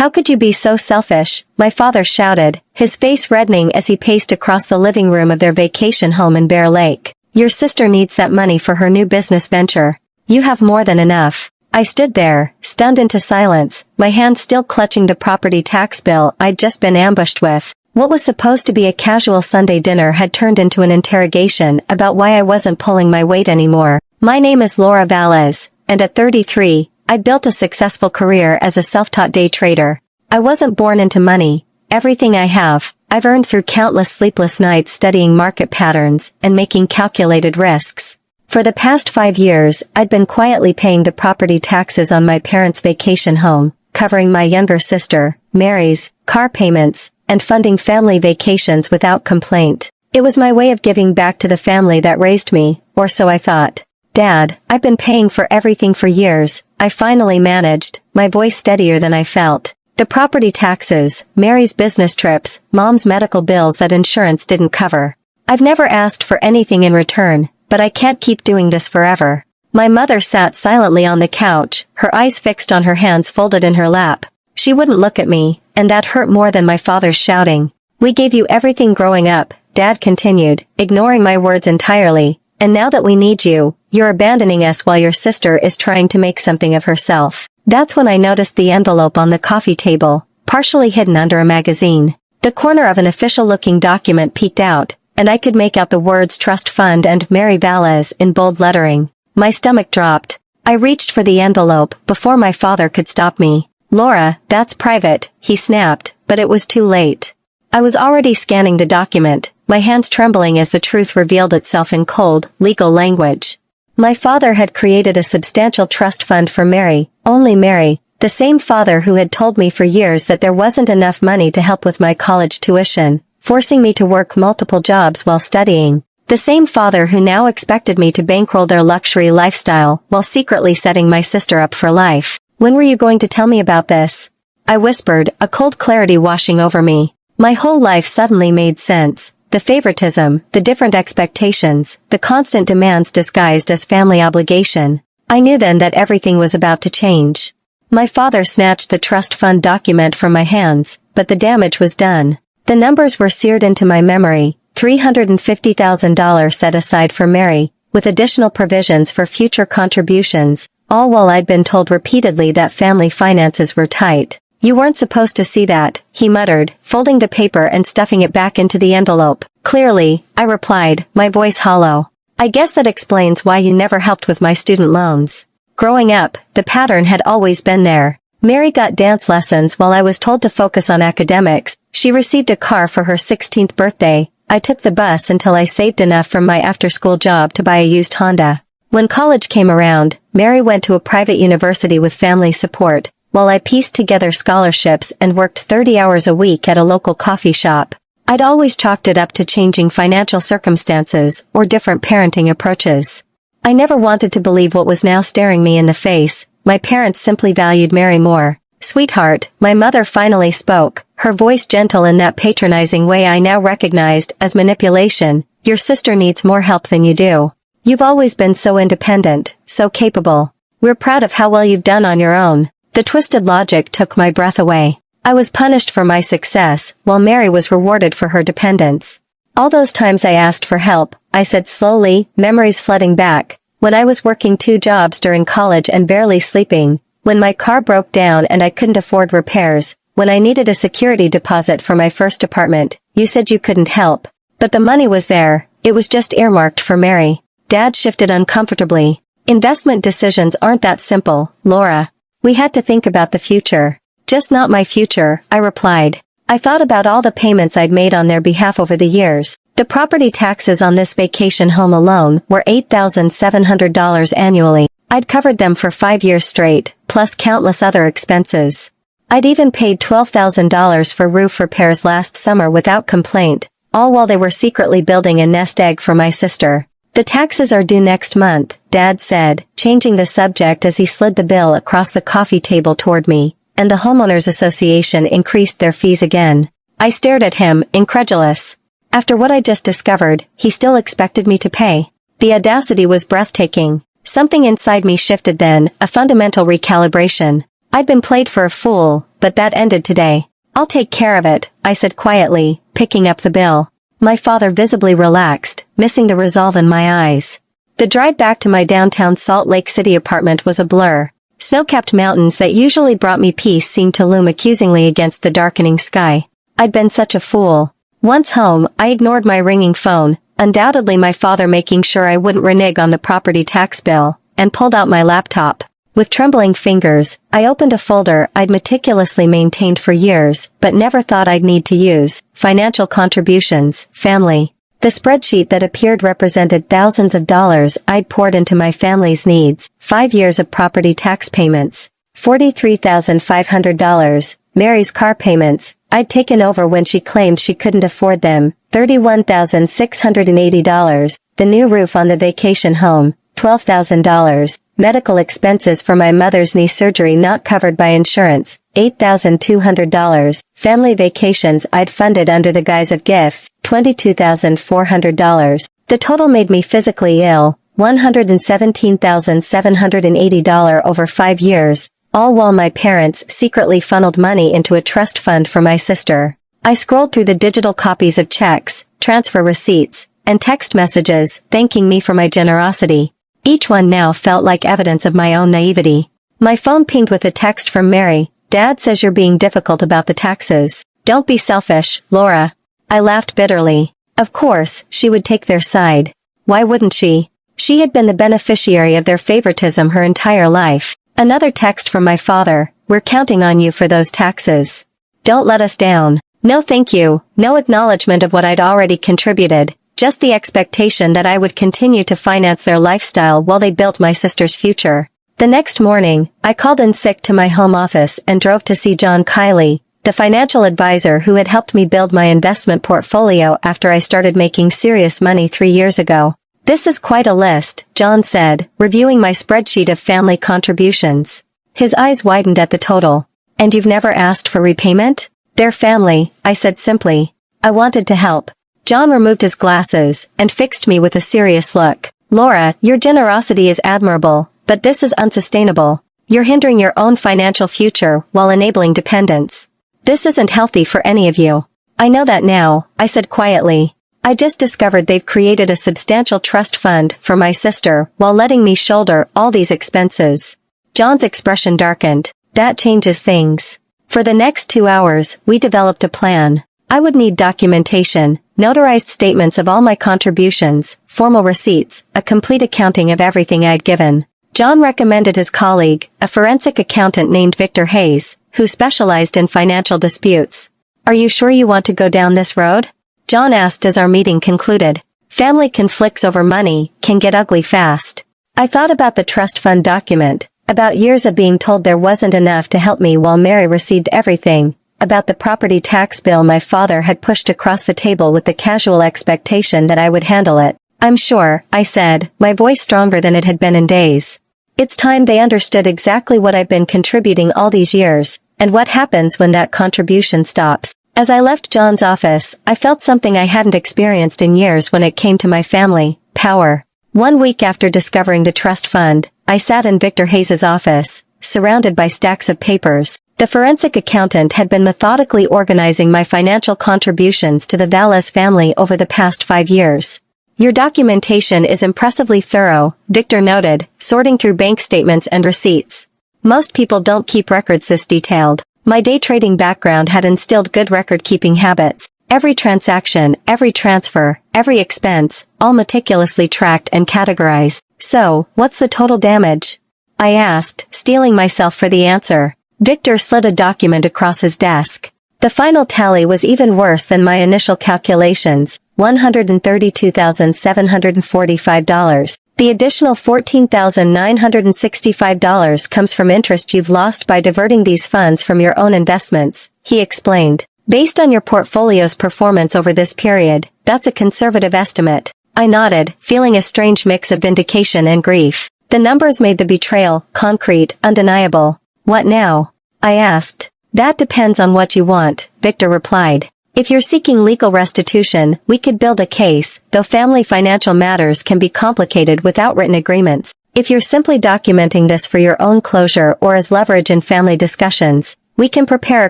"How could you be so selfish?" my father shouted, his face reddening as he paced across the living room of their vacation home in Bear Lake. "Your sister needs that money for her new business venture. You have more than enough." I stood there, stunned into silence, my hand still clutching the property tax bill I'd just been ambushed with. What was supposed to be a casual Sunday dinner had turned into an interrogation about why I wasn't pulling my weight anymore. My name is Laura Valles, and at 33, I'd built a successful career as a self-taught day trader. I wasn't born into money. Everything I have, I've earned through countless sleepless nights studying market patterns and making calculated risks. For the past 5 years, I'd been quietly paying the property taxes on my parents' vacation home, covering my younger sister, Mary's, car payments, and funding family vacations without complaint. It was my way of giving back to the family that raised me, or so I thought. "Dad, I've been paying for everything for years," I finally managed, my voice steadier than I felt. "The property taxes, Mary's business trips, Mom's medical bills that insurance didn't cover. I've never asked for anything in return, but I can't keep doing this forever." My mother sat silently on the couch, her eyes fixed on her hands folded in her lap. She wouldn't look at me, and that hurt more than my father's shouting. "We gave you everything growing up," Dad continued, ignoring my words entirely, "and now that we need you, you're abandoning us while your sister is trying to make something of herself." That's when I noticed the envelope on the coffee table, partially hidden under a magazine. The corner of an official-looking document peeked out, and I could make out the words Trust Fund and Mary Valles in bold lettering. My stomach dropped. I reached for the envelope before my father could stop me. "Laura, that's private," he snapped, but it was too late. I was already scanning the document, my hands trembling as the truth revealed itself in cold, legal language. My father had created a substantial trust fund for Mary, only Mary, the same father who had told me for years that there wasn't enough money to help with my college tuition, forcing me to work multiple jobs while studying. The same father who now expected me to bankroll their luxury lifestyle while secretly setting my sister up for life. "When were you going to tell me about this?" I whispered, a cold clarity washing over me. My whole life suddenly made sense. The favoritism, the different expectations, the constant demands disguised as family obligation. I knew then that everything was about to change. My father snatched the trust fund document from my hands, but the damage was done. The numbers were seared into my memory, $350,000 set aside for Mary, with additional provisions for future contributions, all while I'd been told repeatedly that family finances were tight. "You weren't supposed to see that," he muttered, folding the paper and stuffing it back into the envelope. "Clearly," I replied, my voice hollow. "I guess that explains why you never helped with my student loans." Growing up, the pattern had always been there. Mary got dance lessons while I was told to focus on academics. She received a car for her 16th birthday. I took the bus until I saved enough from my after-school job to buy a used Honda. When college came around, Mary went to a private university with family support, while I pieced together scholarships and worked 30 hours a week at a local coffee shop. I'd always chalked it up to changing financial circumstances or different parenting approaches. I never wanted to believe what was now staring me in the face. My parents simply valued Mary more. "Sweetheart," my mother finally spoke, her voice gentle in that patronizing way I now recognized as manipulation. "Your sister needs more help than you do. You've always been so independent, so capable. We're proud of how well you've done on your own." The twisted logic took my breath away. I was punished for my success, while Mary was rewarded for her dependence. "All those times I asked for help," I said slowly, memories flooding back. "When I was working 2 jobs during college and barely sleeping, when my car broke down and I couldn't afford repairs, when I needed a security deposit for my first apartment, you said you couldn't help. But the money was there, it was just earmarked for Mary." Dad shifted uncomfortably. "Investment decisions aren't that simple, Laura. We had to think about the future." "Just not my future," I replied. I thought about all the payments I'd made on their behalf over the years. The property taxes on this vacation home alone were $8,700 annually. I'd covered them for 5 years straight, plus countless other expenses. I'd even paid $12,000 for roof repairs last summer without complaint, all while they were secretly building a nest egg for my sister. "The taxes are due next month," Dad said, changing the subject as he slid the bill across the coffee table toward me, "and the Homeowners Association increased their fees again." I stared at him, incredulous. After what I just discovered, he still expected me to pay. The audacity was breathtaking. Something inside me shifted then, a fundamental recalibration. I'd been played for a fool, but that ended today. I'll take care of it, I said quietly, picking up the bill. My father visibly relaxed, missing the resolve in my eyes. The drive back to my downtown Salt Lake City apartment was a blur. Snow-capped mountains that usually brought me peace seemed to loom accusingly against the darkening sky. I'd been such a fool. Once home, I ignored my ringing phone, undoubtedly my father making sure I wouldn't renege on the property tax bill, and pulled out my laptop. With trembling fingers, I opened a folder I'd meticulously maintained for years, but never thought I'd need to use: financial contributions, family. The spreadsheet that appeared represented thousands of dollars I'd poured into my family's needs, 5 years of property tax payments, $43,500, Mary's car payments, I'd taken over when she claimed she couldn't afford them, $31,680, the new roof on the vacation home, $12,000, medical expenses for my mother's knee surgery not covered by insurance, $8,200, family vacations I'd funded under the guise of gifts, $22,400. The total made me physically ill, $117,780 over 5 years, all while my parents secretly funneled money into a trust fund for my sister. I scrolled through the digital copies of checks, transfer receipts, and text messages thanking me for my generosity. Each one now felt like evidence of my own naivety. My phone pinged with a text from Mary. "Dad says you're being difficult about the taxes. Don't be selfish, Laura." I laughed bitterly. Of course, she would take their side. Why wouldn't she? She had been the beneficiary of their favoritism her entire life. Another text from my father: "We're counting on you for those taxes. Don't let us down." No thank you, no acknowledgement of what I'd already contributed, just the expectation that I would continue to finance their lifestyle while they built my sister's future. The next morning, I called in sick to my home office and drove to see John Kiley, the financial advisor who had helped me build my investment portfolio after I started making serious money 3 years ago. "This is quite a list," John said, reviewing my spreadsheet of family contributions. His eyes widened at the total. "And you've never asked for repayment?" "They're family," I said simply. I wanted to help. John removed his glasses and fixed me with a serious look. "Laura, your generosity is admirable, but this is unsustainable. You're hindering your own financial future while enabling dependence. This isn't healthy for any of you." "I know that now," I said quietly. "I just discovered they've created a substantial trust fund for my sister while letting me shoulder all these expenses." John's expression darkened. "That changes things." For the next 2 hours, we developed a plan. I would need documentation, notarized statements of all my contributions, formal receipts, a complete accounting of everything I'd given. John recommended his colleague, a forensic accountant named Victor Hayes, who specialized in financial disputes. "Are you sure you want to go down this road?" John asked as our meeting concluded. Family conflicts over money can get ugly fast. I thought about the trust fund document, about years of being told there wasn't enough to help me while Mary received everything, about the property tax bill my father had pushed across the table with the casual expectation that I would handle it. "I'm sure," I said, my voice stronger than it had been in days. "It's time they understood exactly what I've been contributing all these years, and what happens when that contribution stops." As I left John's office, I felt something I hadn't experienced in years when it came to my family: power. 1 week after discovering the trust fund, I sat in Victor Hayes' office, surrounded by stacks of papers. The forensic accountant had been methodically organizing my financial contributions to the Valles family over the past 5 years. "Your documentation is impressively thorough," Victor noted, sorting through bank statements and receipts. "Most people don't keep records this detailed." My day trading background had instilled good record-keeping habits. Every transaction, every transfer, every expense, all meticulously tracked and categorized. "So, what's the total damage?" I asked, steeling myself for the answer. Victor slid a document across his desk. The final tally was even worse than my initial calculations: $132,745. The additional $14,965 comes from interest you've lost by diverting these funds from your own investments, he explained. "Based on your portfolio's performance over this period, that's a conservative estimate." I nodded, feeling a strange mix of vindication and grief. The numbers made the betrayal concrete, undeniable. "What now?" I asked. "That depends on what you want," Victor replied. "If you're seeking legal restitution, we could build a case, though family financial matters can be complicated without written agreements. If you're simply documenting this for your own closure or as leverage in family discussions, We can prepare a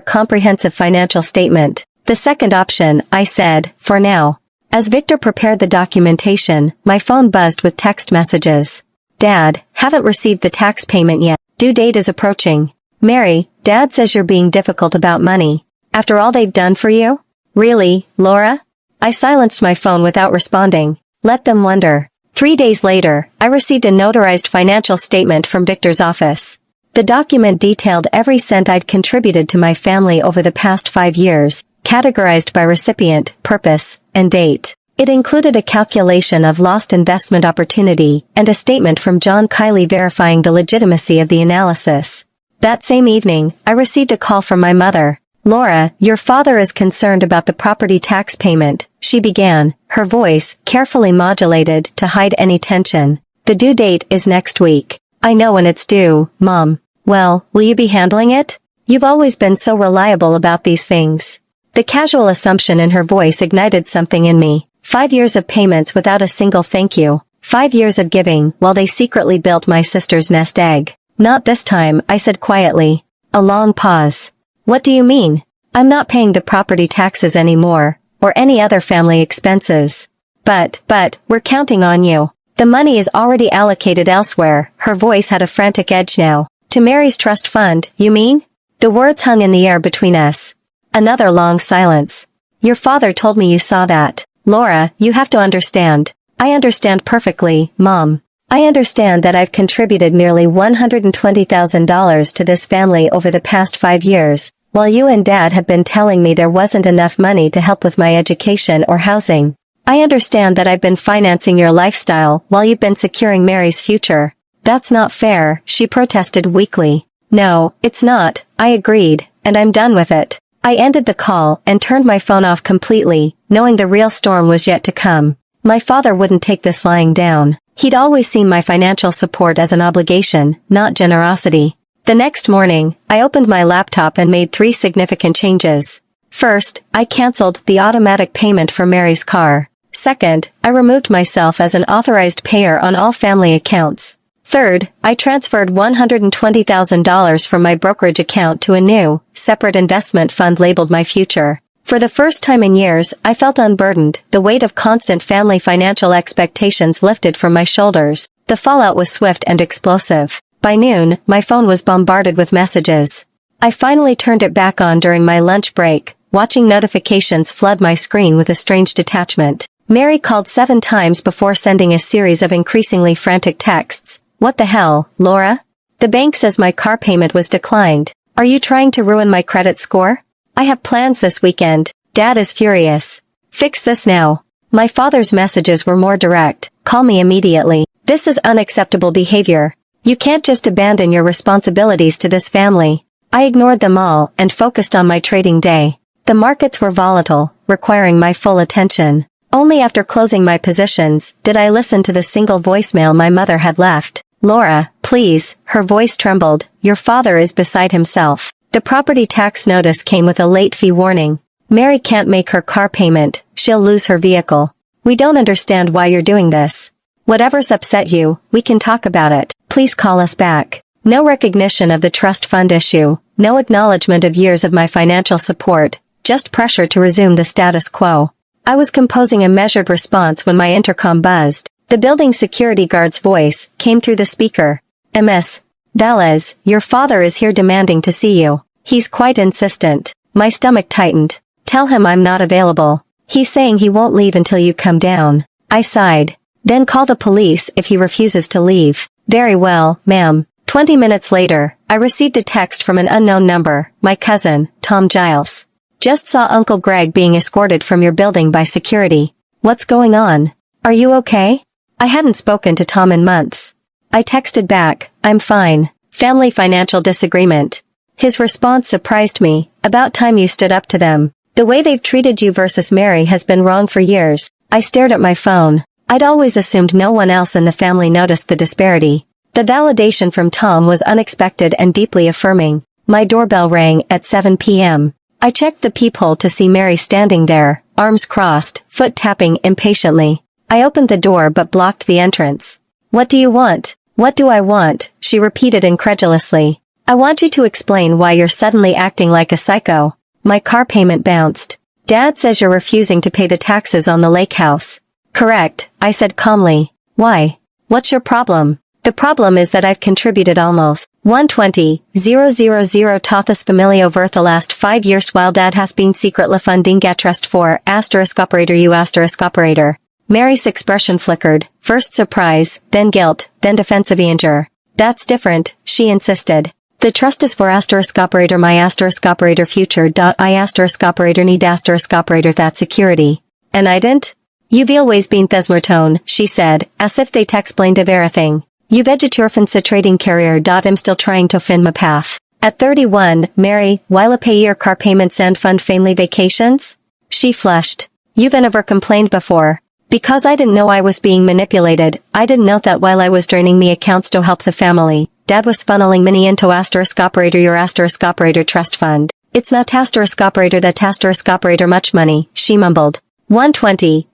comprehensive financial statement. The second option, I said, for now. As Victor prepared the documentation, my phone buzzed with text messages. Dad, haven't received the tax payment yet. Due date is approaching. Mary, Dad says you're being difficult about money. After all they've done for you? Really, Laura? I silenced my phone without responding. Let them wonder. 3 days later, I received a notarized financial statement from Victor's office. The document detailed every cent I'd contributed to my family over the past 5 years, categorized by recipient, purpose, and date. It included a calculation of lost investment opportunity and a statement from John Kiley verifying the legitimacy of the analysis. That same evening, I received a call from my mother. Laura, your father is concerned about the property tax payment, she began, her voice carefully modulated to hide any tension. The due date is next week. I know when it's due, Mom. Well, will you be handling it? You've always been so reliable about these things. The casual assumption in her voice ignited something in me. 5 years of payments without a single thank you. 5 years of giving while they secretly built my sister's nest egg. Not this time, I said quietly. A long pause. What do you mean? I'm not paying the property taxes anymore, or any other family expenses. But, we're counting on you. The money is already allocated elsewhere. Her voice had a frantic edge now. To Mary's trust fund, you mean? The words hung in the air between us. Another long silence. Your father told me you saw that. Laura, you have to understand. I understand perfectly, Mom. I understand that I've contributed nearly $120,000 to this family over the past 5 years, while you and Dad have been telling me there wasn't enough money to help with my education or housing. I understand that I've been financing your lifestyle while you've been securing Mary's future. That's not fair, she protested weakly. No, it's not, I agreed, and I'm done with it. I ended the call and turned my phone off completely, knowing the real storm was yet to come. My father wouldn't take this lying down. He'd always seen my financial support as an obligation, not generosity. The next morning, I opened my laptop and made 3 significant changes. First, I canceled the automatic payment for Mary's car. Second, I removed myself as an authorized payer on all family accounts. Third, I transferred $120,000 from my brokerage account to a new, separate investment fund labeled My Future. For the first time in years, I felt unburdened, the weight of constant family financial expectations lifted from my shoulders. The fallout was swift and explosive. By noon, my phone was bombarded with messages. I finally turned it back on during my lunch break, watching notifications flood my screen with a strange detachment. Mary called 7 times before sending a series of increasingly frantic texts. What the hell, Laura? The bank says my car payment was declined. Are you trying to ruin my credit score? I have plans this weekend. Dad is furious. Fix this now. My father's messages were more direct. Call me immediately. This is unacceptable behavior. You can't just abandon your responsibilities to this family. I ignored them all and focused on my trading day. The markets were volatile, requiring my full attention. Only after closing my positions did I listen to the single voicemail my mother had left. Laura, please, her voice trembled, your father is beside himself. The property tax notice came with a late fee warning. Mary can't make her car payment, she'll lose her vehicle. We don't understand why you're doing this. Whatever's upset you, we can talk about it. Please call us back. No recognition of the trust fund issue, no acknowledgement of years of my financial support, just pressure to resume the status quo. I was composing a measured response when my intercom buzzed. The building security guard's voice came through the speaker. Ms. Velez, your father is here demanding to see you. He's quite insistent. My stomach tightened. Tell him I'm not available. He's saying he won't leave until you come down. I sighed. Then call the police if he refuses to leave. Very well, ma'am. 20 minutes later, I received a text from an unknown number, my cousin, Tom Giles. Just saw Uncle Greg being escorted from your building by security. What's going on? Are you okay? I hadn't spoken to Tom in months. I texted back, I'm fine. Family financial disagreement. His response surprised me, about time you stood up to them. The way they've treated you versus Mary has been wrong for years. I stared at my phone. I'd always assumed no one else in the family noticed the disparity. The validation from Tom was unexpected and deeply affirming. My doorbell rang at 7 p.m. I checked the peephole to see Mary standing there, arms crossed, foot tapping impatiently. I opened the door but blocked the entrance. What do you want? What do I want? She repeated incredulously. I want you to explain why you're suddenly acting like a psycho. My car payment bounced. Dad says you're refusing to pay the taxes on the lake house. Correct, I said calmly. Why? What's your problem? The problem is that I've contributed almost 120,000 tothas familio ver the last 5 years while Dad has been secretly funding get trust for *operator you *operator. Mary's expression flickered, first surprise, then guilt, then defensive anger. That's different, she insisted. The trust is for *operator my *operator future. I *operator need *operator that security. And I didn't? You've always been thesmertone, she said, as if they explained of everything. You've eduturfen trading carrier. I'm still trying to find my path. At 31, Mary, while pay your car payments and fund family vacations? She flushed. You've never complained before. Because I didn't know I was being manipulated, I didn't know that while I was draining me accounts to help the family, Dad was funneling money into *operator your *operator trust fund. It's not *operator that *operator much money, she mumbled. 120,000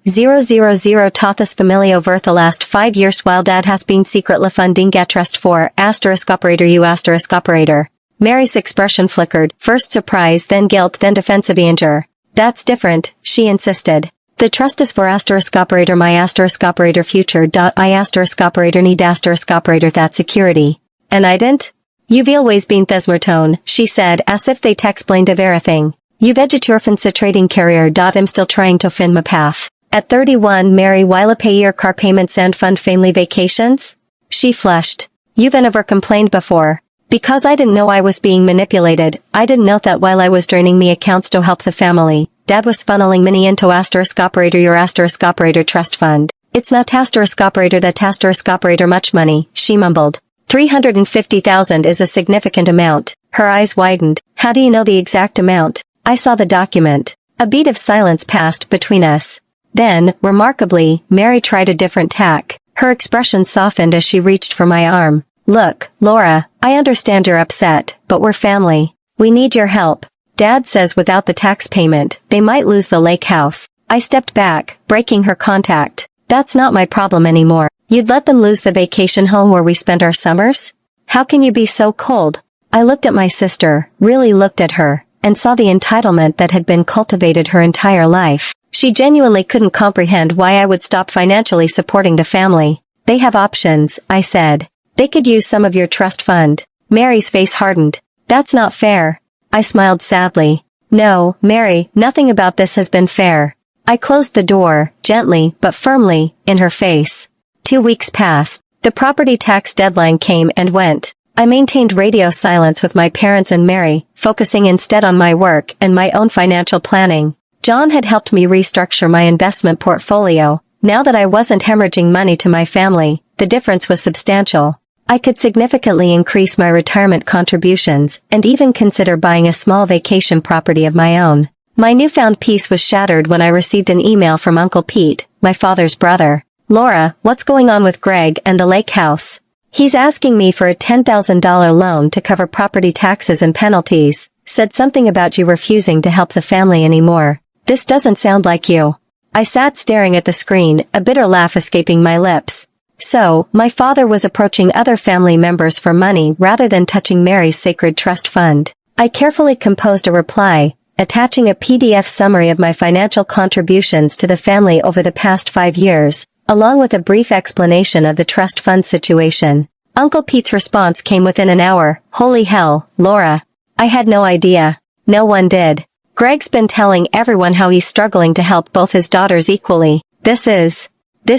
tothas familio ver the last 5 years while Dad has been secretly funding get trust for *operator you *operator. Mary's expression flickered, first surprise then guilt then defensive anger. That's different, she insisted. The trust is for *operator my *operator future. I *operator need *operator that security. And I didn't? You've always been thesmertone, she said as if they explained of everything. You've eduturfen trading carrier. I'm still trying to find my path. At 31 Mary while pay your car payments and fund family vacations? She flushed. You've never complained before. Because I didn't know I was being manipulated, I didn't know that while I was draining me accounts to help the family, Dad was funneling money into *operator your *operator trust fund. It's not *operator that *operator much money, she mumbled. 350,000 is a significant amount. Her eyes widened. How do you know the exact amount? I saw the document. A beat of silence passed between us. Then, remarkably, Mary tried a different tack. Her expression softened as she reached for my arm. Look, Laura, I understand you're upset, but we're family. We need your help. Dad says without the tax payment, they might lose the lake house. I stepped back, breaking her contact. That's not my problem anymore. You'd let them lose the vacation home where we spend our summers? How can you be so cold? I looked at my sister, really looked at her, and saw the entitlement that had been cultivated her entire life. She genuinely couldn't comprehend why I would stop financially supporting the family. They have options, I said. They could use some of your trust fund. Mary's face hardened. That's not fair. I smiled sadly. No, Mary, nothing about this has been fair. I closed the door, gently but firmly, in her face. 2 weeks passed. The property tax deadline came and went. I maintained radio silence with my parents and Mary, focusing instead on my work and my own financial planning. John had helped me restructure my investment portfolio. Now that I wasn't hemorrhaging money to my family, the difference was substantial. I could significantly increase my retirement contributions and even consider buying a small vacation property of my own. My newfound peace was shattered when I received an email from Uncle Pete, my father's brother. Laura, what's going on with Greg and the lake house? He's asking me for a $10,000 loan to cover property taxes and penalties. Said something about you refusing to help the family anymore. This doesn't sound like you. I sat staring at the screen, a bitter laugh escaping my lips. So, my father was approaching other family members for money rather than touching Mary's sacred trust fund. I carefully composed a reply, attaching a PDF summary of my financial contributions to the family over the past 5 years, along with a brief explanation of the trust fund situation. Uncle Pete's response came within an hour. Holy hell, Laura. I had no idea. No one did. Greg's been telling everyone how he's struggling to help both his daughters equally. This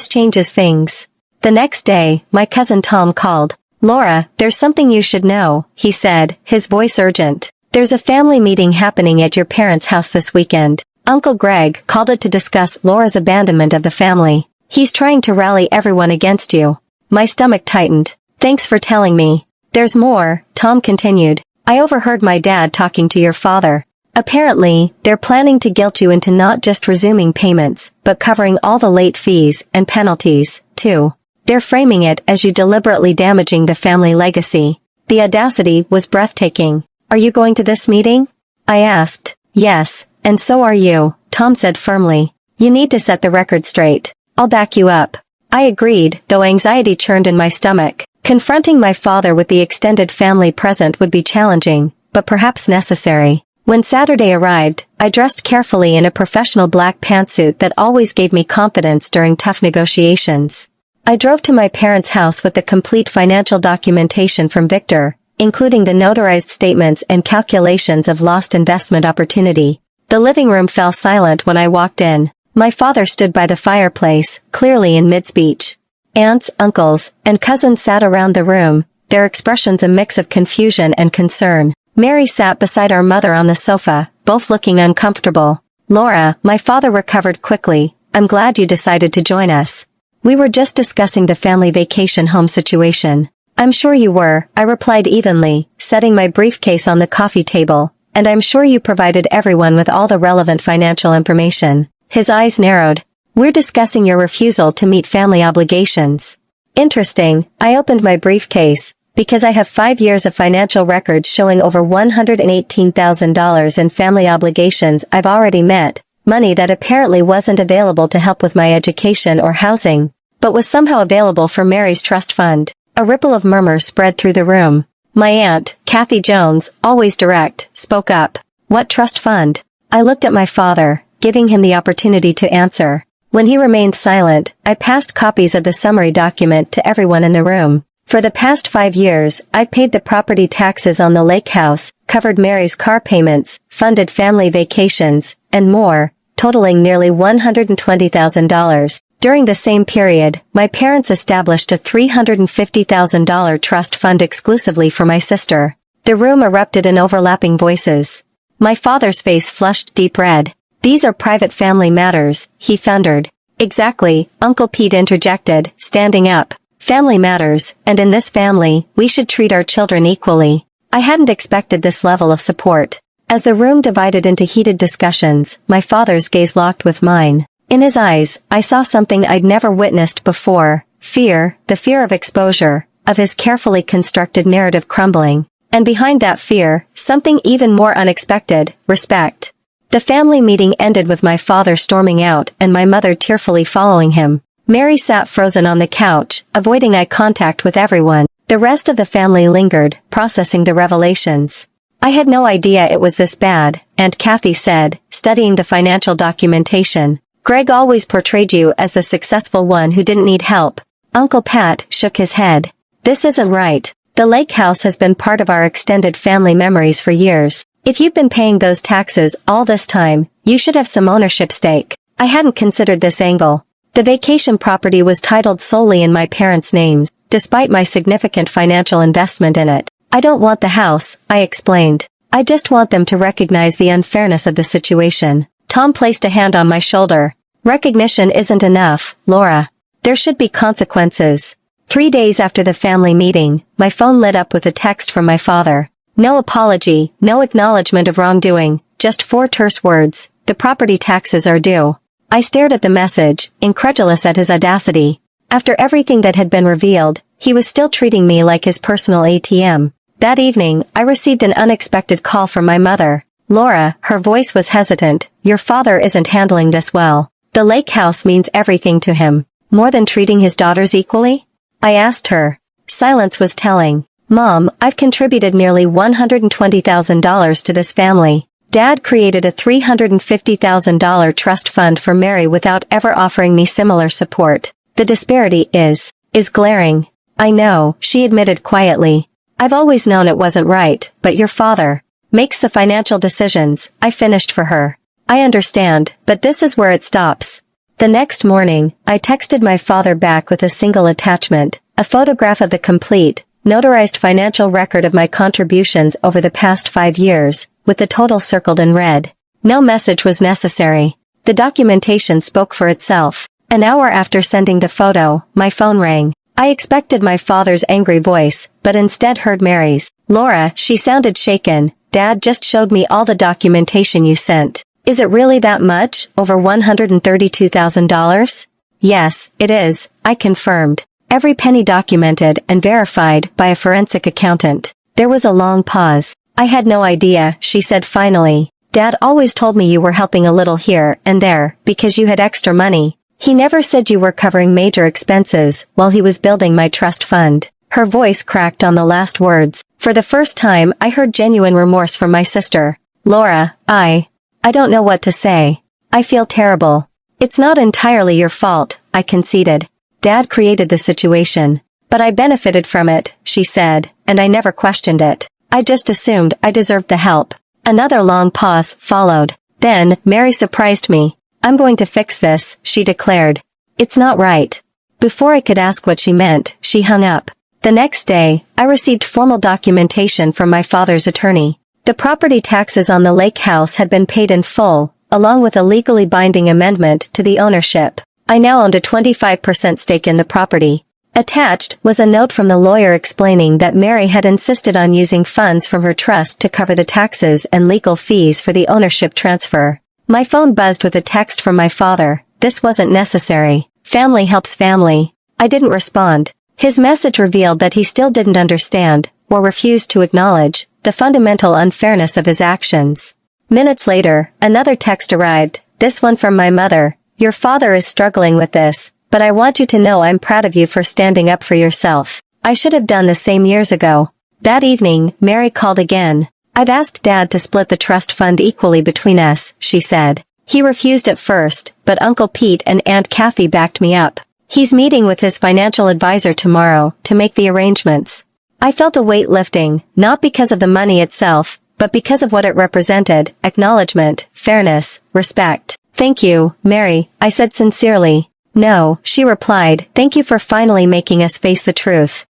changes things. The next day, my cousin Tom called. Laura, there's something you should know, he said, his voice urgent. There's a family meeting happening at your parents' house this weekend. Uncle Greg called it to discuss Laura's abandonment of the family. He's trying to rally everyone against you. My stomach tightened. Thanks for telling me. There's more, Tom continued. I overheard my dad talking to your father. Apparently, they're planning to guilt you into not just resuming payments, but covering all the late fees and penalties, too. They're framing it as you deliberately damaging the family legacy. The audacity was breathtaking. Are you going to this meeting? I asked. Yes, and so are you, Tom said firmly. You need to set the record straight. I'll back you up. I agreed, though anxiety churned in my stomach. Confronting my father with the extended family present would be challenging, but perhaps necessary. When Saturday arrived, I dressed carefully in a professional black pantsuit that always gave me confidence during tough negotiations. I drove to my parents' house with the complete financial documentation from Victor, including the notarized statements and calculations of lost investment opportunity. The living room fell silent when I walked in. My father stood by the fireplace, clearly in mid-speech. Aunts, uncles, and cousins sat around the room, their expressions a mix of confusion and concern. Mary sat beside our mother on the sofa, both looking uncomfortable. "Laura, my father recovered quickly. I'm glad you decided to join us. We were just discussing the family vacation home situation." "I'm sure you were," I replied evenly, setting my briefcase on the coffee table. "And I'm sure you provided everyone with all the relevant financial information." His eyes narrowed. "We're discussing your refusal to meet family obligations." "Interesting." I opened my briefcase, because I have 5 years of financial records showing over $118,000 in family obligations I've already met, money that apparently wasn't available to help with my education or housing, but was somehow available for Mary's trust fund. A ripple of murmurs spread through the room. My aunt, Kathy Jones, always direct, spoke up. "What trust fund?" I looked at my father, giving him the opportunity to answer. When he remained silent, I passed copies of the summary document to everyone in the room. For the past 5 years, I'd paid the property taxes on the lake house, covered Mary's car payments, funded family vacations, and more, totaling nearly $120,000. During the same period, my parents established a $350,000 trust fund exclusively for my sister. The room erupted in overlapping voices. My father's face flushed deep red. "These are private family matters," he thundered. "Exactly," Uncle Pete interjected, standing up. "Family matters, and in this family, we should treat our children equally." I hadn't expected this level of support. As the room divided into heated discussions, my father's gaze locked with mine. In his eyes, I saw something I'd never witnessed before: fear, the fear of exposure, of his carefully constructed narrative crumbling. And behind that fear, something even more unexpected: respect. The family meeting ended with my father storming out and my mother tearfully following him. Mary sat frozen on the couch, avoiding eye contact with everyone. The rest of the family lingered, processing the revelations. "I had no idea it was this bad," Aunt Kathy said, studying the financial documentation. "Greg always portrayed you as the successful one who didn't need help." Uncle Pat shook his head. "This isn't right. The lake house has been part of our extended family memories for years. If you've been paying those taxes all this time, you should have some ownership stake." I hadn't considered this angle. The vacation property was titled solely in my parents' names, despite my significant financial investment in it. "I don't want the house," I explained. "I just want them to recognize the unfairness of the situation." Tom placed a hand on my shoulder. "Recognition isn't enough, Laura. There should be consequences." 3 days after the family meeting, my phone lit up with a text from my father. No apology, no acknowledgement of wrongdoing, just 4 terse words: "The property taxes are due." I stared at the message, incredulous at his audacity. After everything that had been revealed, he was still treating me like his personal ATM. That evening, I received an unexpected call from my mother. "Laura," her voice was hesitant, "your father isn't handling this well. The lake house means everything to him. More than treating his daughters equally?" I asked her. Silence was telling. "Mom, I've contributed nearly $120,000 to this family. Dad created a $350,000 trust fund for Mary without ever offering me similar support. The disparity is glaring." "I know," she admitted quietly. "I've always known it wasn't right, but your father makes the financial decisions," I finished for her. "I understand, but this is where it stops." The next morning, I texted my father back with a single attachment, a photograph of the complete, notarized financial record of my contributions over the past 5 years, with the total circled in red. No message was necessary. The documentation spoke for itself. An hour after sending the photo, my phone rang. I expected my father's angry voice, but instead heard Mary's. "Laura," she sounded shaken, "Dad just showed me all the documentation you sent. Is it really that much, over $132,000? "Yes, it is," I confirmed. "Every penny documented and verified by a forensic accountant." There was a long pause. "I had no idea," she said finally. "Dad always told me you were helping a little here and there, because you had extra money. He never said you were covering major expenses while he was building my trust fund." Her voice cracked on the last words. For the first time, I heard genuine remorse from my sister. Laura, I don't know what to say. I feel terrible. It's not entirely your fault, I conceded. Dad created the situation. But I benefited from it, she said, and I never questioned it. I just assumed I deserved the help. Another long pause followed. Then, Mary surprised me. I'm going to fix this, she declared. It's not right. Before I could ask what she meant, she hung up. The next day, I received formal documentation from my father's attorney. The property taxes on the lake house had been paid in full, along with a legally binding amendment to the ownership. I now owned a 25% stake in the property. Attached was a note from the lawyer explaining that Mary had insisted on using funds from her trust to cover the taxes and legal fees for the ownership transfer. My phone buzzed with a text from my father. This wasn't necessary. Family helps family. I didn't respond. His message revealed that he still didn't understand, or refused to acknowledge, the fundamental unfairness of his actions. Minutes later, another text arrived, this one from my mother. Your father is struggling with this, but I want you to know I'm proud of you for standing up for yourself. I should have done the same years ago. That evening, Mary called again. I've asked Dad to split the trust fund equally between us, she said. He refused at first, but Uncle Pete and Aunt Kathy backed me up. He's meeting with his financial advisor tomorrow to make the arrangements. I felt a weight lifting, not because of the money itself, but because of what it represented, acknowledgement, fairness, respect. Thank you, Mary, I said sincerely. No, she replied, thank you for finally making us face the truth.